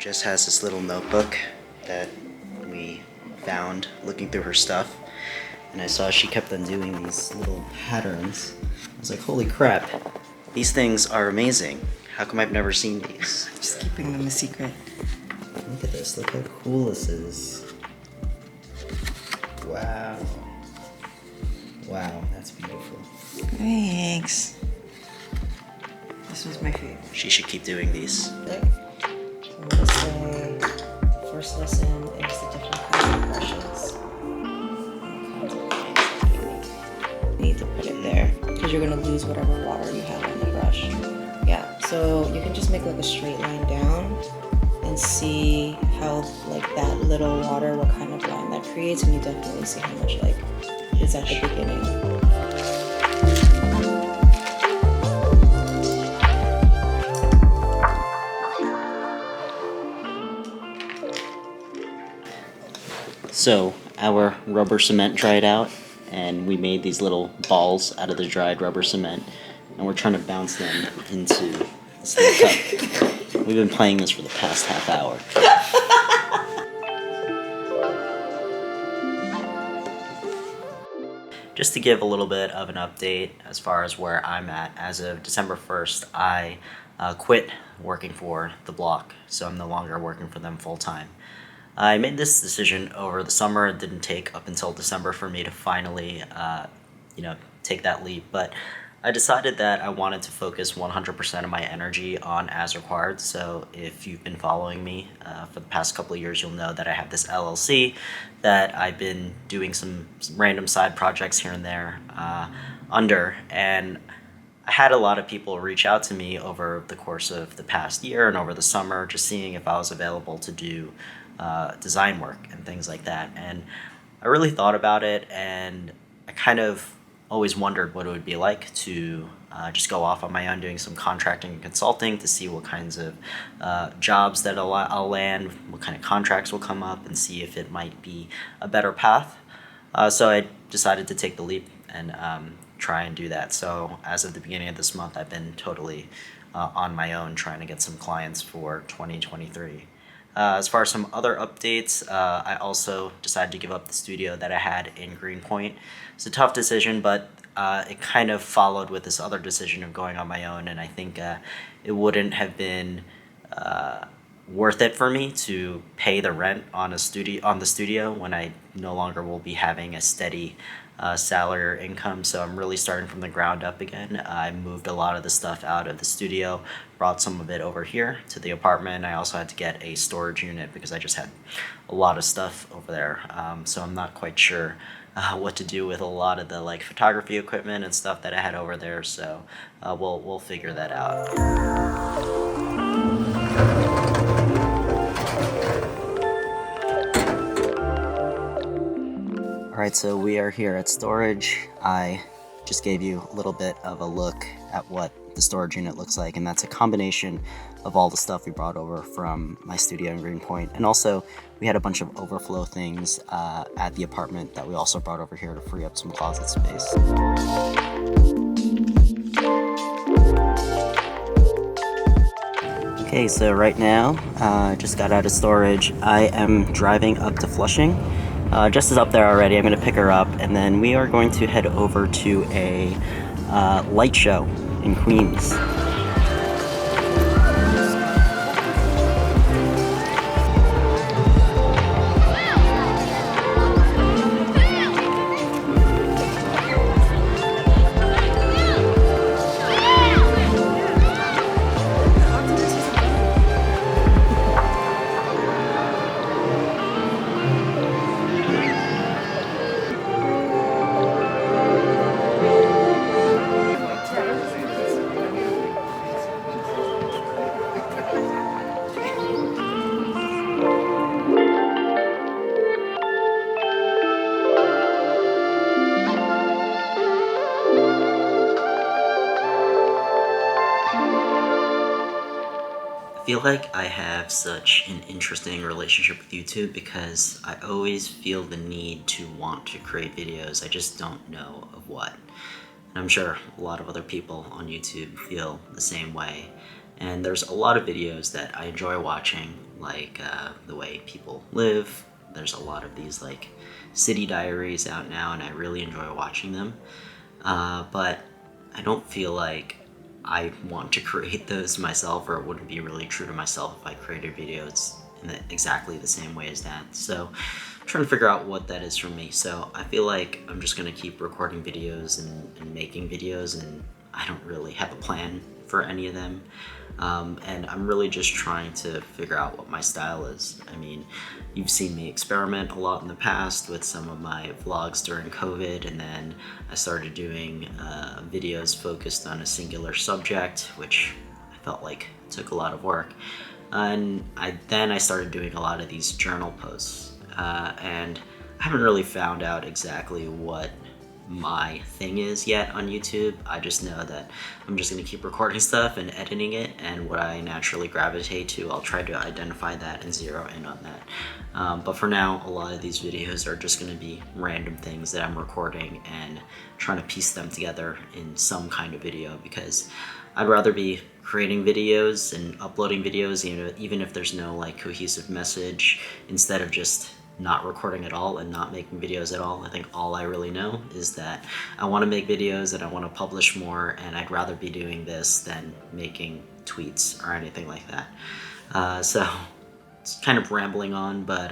Jess has this little notebook that we found looking through her stuff, and I saw she kept on doing these little patterns. I was like, holy crap, these things are amazing. How come I've never seen these? Just keeping them a secret. Look at this, look how cool this is. Wow. Wow, that's beautiful. Thanks. This was my favorite. She should keep doing these. So I'm gonna say first lesson is the different kinds of brushes. You need to put it there because you're gonna lose whatever water you have on the brush. Yeah, so you can just make like a straight line down and see how like that little water, what kind of line that creates, and you definitely see how much like is at the beginning. So our rubber cement dried out, and we made these little balls out of the dried rubber cement, and we're trying to bounce them into this little cup. We've been playing this for the past half hour. Just to give a little bit of an update as far as where I'm at, as of December 1st, I quit working for the block, so I'm no longer working for them full time. I made this decision over the summer. It didn't take up until December for me to finally, take that leap. But I decided that I wanted to focus 100% of my energy on asrequired. So if you've been following me for the past couple of years, you'll know that I have this LLC that I've been doing some random side projects here and there under. And I had a lot of people reach out to me over the course of the past year and over the summer, just seeing if I was available to do design work and things like that. And I really thought about it, and I kind of always wondered what it would be like to just go off on my own doing some contracting and consulting to see what kinds of jobs that I'll land, what kind of contracts will come up, and see if it might be a better path. So I decided to take the leap and try and do that. So as of the beginning of this month, I've been totally on my own trying to get some clients for 2023. As far as some other updates, I also decided to give up the studio that I had in Greenpoint. It's a tough decision, but it kind of followed with this other decision of going on my own, and I think it wouldn't have been worth it for me to pay the rent on the studio when I no longer will be having a steady salary or income. So I'm really starting from the ground up again. I moved a lot of the stuff out of the studio, brought some of it over here to the apartment. I also had to get a storage unit because I just had a lot of stuff over there. So I'm not quite sure what to do with a lot of the photography equipment and stuff that I had over there. So we'll figure that out. Alright, so we are here at storage. I just gave you a little bit of a look at what the storage unit looks like, and that's a combination of all the stuff we brought over from my studio in Greenpoint. And also, we had a bunch of overflow things at the apartment that we also brought over here to free up some closet space. Okay, so right now, just got out of storage. I am driving up to Flushing. Jess is up there already. I'm going to pick her up, and then we are going to head over to a light show in Queens. I feel like I have such an interesting relationship with YouTube because I always feel the need to want to create videos. I just don't know of what. And I'm sure a lot of other people on YouTube feel the same way. And there's a lot of videos that I enjoy watching like the way people live. There's a lot of these like city diaries out now, and I really enjoy watching them. But I don't feel like I want to create those myself, or it wouldn't be really true to myself if I created videos in exactly the same way as that. So I'm trying to figure out what that is for me. So I feel like I'm just gonna keep recording videos and making videos, and I don't really have a plan for any of them. And I'm really just trying to figure out what my style is. I mean, you've seen me experiment a lot in the past with some of my vlogs during COVID, and then I started doing videos focused on a singular subject, which I felt like took a lot of work. And then I started doing a lot of these journal posts, and I haven't really found out exactly what my thing is yet on YouTube. I just know that I'm just going to keep recording stuff and editing it, and what I naturally gravitate to, I'll try to identify that and zero in on that. But for now, a lot of these videos are just going to be random things that I'm recording and trying to piece them together in some kind of video, because I'd rather be creating videos and uploading videos, even if there's no like cohesive message, instead of just not recording at all and not making videos at all. I think all I really know is that I want to make videos and I want to publish more, and I'd rather be doing this than making tweets or anything like that. So it's kind of rambling on, but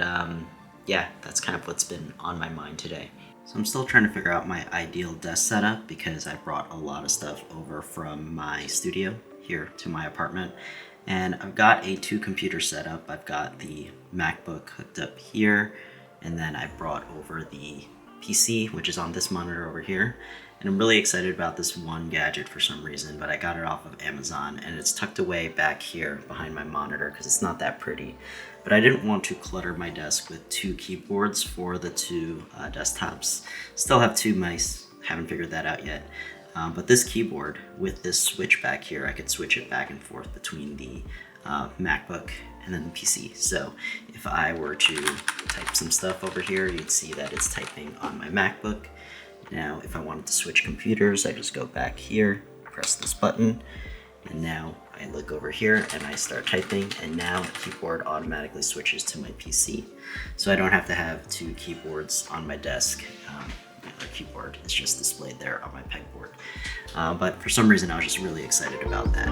yeah, that's kind of what's been on my mind today. So I'm still trying to figure out my ideal desk setup, because I brought a lot of stuff over from my studio here to my apartment. And I've got a 2-computer setup. I've got the MacBook hooked up here, and then I brought over the PC, which is on this monitor over here. And I'm really excited about this one gadget for some reason, but I got it off of Amazon, and it's tucked away back here behind my monitor because it's not that pretty. But I didn't want to clutter my desk with 2 keyboards for the 2 desktops. Still have 2 mice, haven't figured that out yet. But this keyboard with this switch back here, I could switch it back and forth between the MacBook and then the PC. So if I were to type some stuff over here, you'd see that it's typing on my MacBook. Now, if I wanted to switch computers, I just go back here, press this button, and now I look over here and I start typing, and now the keyboard automatically switches to my PC. So I don't have to have 2 keyboards on my desk. The keyboard is just displayed there on my pegboard. But for some reason, I was just really excited about that.